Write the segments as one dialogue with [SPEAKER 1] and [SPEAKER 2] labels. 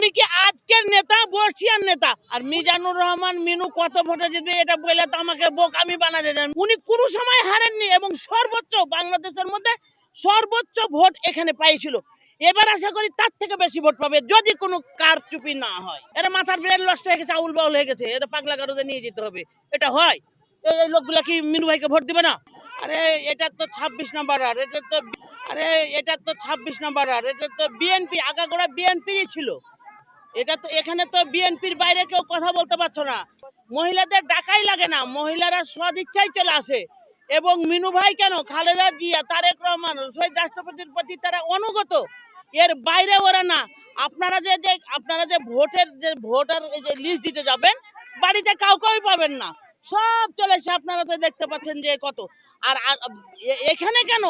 [SPEAKER 1] উনি কি আজকের নেতা, বর্ষিয়ার নেতা? আর মিজানুর রহমান মিনু কত ভোটে জিতবে এটা বলে তো আমাকে বোকামি বানাতে দেন। উনি কোনো সময় হারেননি এবং সর্বোচ্চ বাংলাদেশের মধ্যে সর্বোচ্চ ভোট এখানে পাইছিল। এবার আশা করি তার থেকে বেশি ভোট পাবে যদি কোনো কারচুপি না হয়। এরা মাথার ব্রেন লস্ট হয়ে গেছে, আউল বাউল হয়ে গেছে, এটা পাগলা গারদে নিয়ে যেতে হবে। এটা হয়? এই লোকগুলা কি মিনু ভাইকে ভোট দিবে না? আরে এটা তো ২৬ নাম্বার আর এটা তো ২৬ নাম্বার আর এটা তো বিএনপি, আগাগোড়া বিএনপিরই ছিল। এটা তো এখানে তো বিএনপির বাইরে কেউ কথা বলতে পারছো না। মহিলাদের ডাকাই লাগে না, মহিলারা সদিচ্ছায় চলে আসে। এবং মিনু ভাই কেন, খালেদা জিয়া, তারেক রহমান, শহীদ রাষ্ট্রপতির প্রতি তারা অনুগত, এর বাইরে ওরা না। আপনারা যে ভোটার লিস্ট দিতে যাবেন, বাড়িতে কাউকেই পাবেন না, সব চলে এসে আপনারা তো দেখতে পাচ্ছেন যে কত। আর এখানে কেন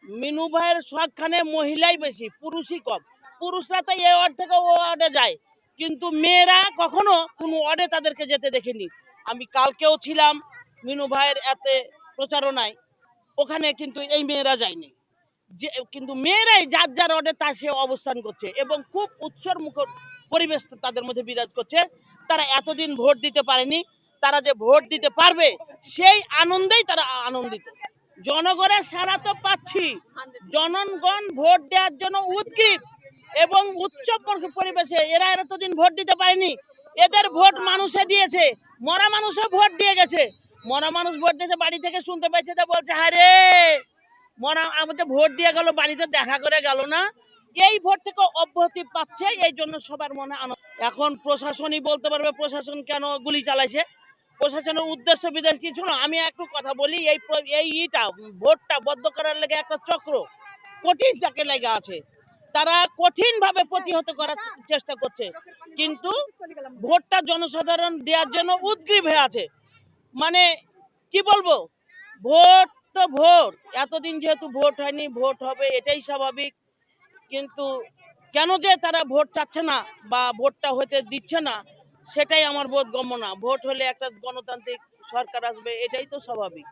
[SPEAKER 1] মিনু ভাইয়ের সবখানে মহিলাই বেশি, পুরুষই কম। পুরুষরা তো এ ওয়ার্ড থেকে ও ওয়ার্ডে যায়, কিন্তু মেয়েরা কখনো কোনো ওয়ার্ডে তাদেরকে যেতে দেখিনি। আমি কালকেও ছিলাম মিনু ভাইয়ের এতে প্রচারণায়, ওখানে কিন্তু এই মেয়েরা যায়নি। যে কিন্তু মেয়েরাই যার যার ওয়ার্ডে তা সে অবস্থান করছে এবং খুব উৎসর মুখর পরিবেশ তাদের মধ্যে বিরাজ করছে। তারা এতদিন ভোট দিতে পারেনি, তারা যে ভোট দিতে পারবে সেই আনন্দেই তারা আনন্দিত। জনগণের সাড়া তো পাচ্ছি, জনগণ ভোট দেওয়ার জন্য উদ্গ্রীব এবং উৎসব পরিবেশে। এরা এতদিন ভোট দিতে পারেনি, এদের ভোট মানুষে দিয়েছে। মরা মানুষও ভোট দিয়ে গেছে, মরা মানুষ ভোট দিয়েছে, বাড়ি থেকে শুনতে পাইছে, তা বলছে হারে মরা আমাদের ভোট দিয়ে গেল, বাড়িতে দেখা করে গেল না। এই ভোট থেকে অব্যাহতি পাচ্ছে, এই জন্য সবার মনে আনন্দ। এখন প্রশাসনই বলতে পারবে প্রশাসন কেন গুলি চালাইছে, প্রশাসনের উদ্দেশ্য বিদেশ কিছু না। আমি একটু কথা বলি, এইটা ভোটটা বদ্ধ করার লেগে একটা চক্র কঠিন তাকে লেগে আছে, তারা কঠিন ভাবে প্রতিহত করার চেষ্টা করছে, কিন্তু ভোটটা জনসাধারণ দেওয়ার জন্য উদ্গ্রীব হয়ে আছে। মানে কি বলবো, ভোট তো ভোট, এতদিন যেহেতু ভোট হয়নি, ভোট হবে এটাই স্বাভাবিক। কিন্তু কেন যে তারা ভোট চাচ্ছে না বা ভোটটা হতে দিচ্ছে না, সেটাই আমার বোধগম্য না। ভোট হলে একটা গণতান্ত্রিক সরকার আসবে, এটাই তো স্বাভাবিক।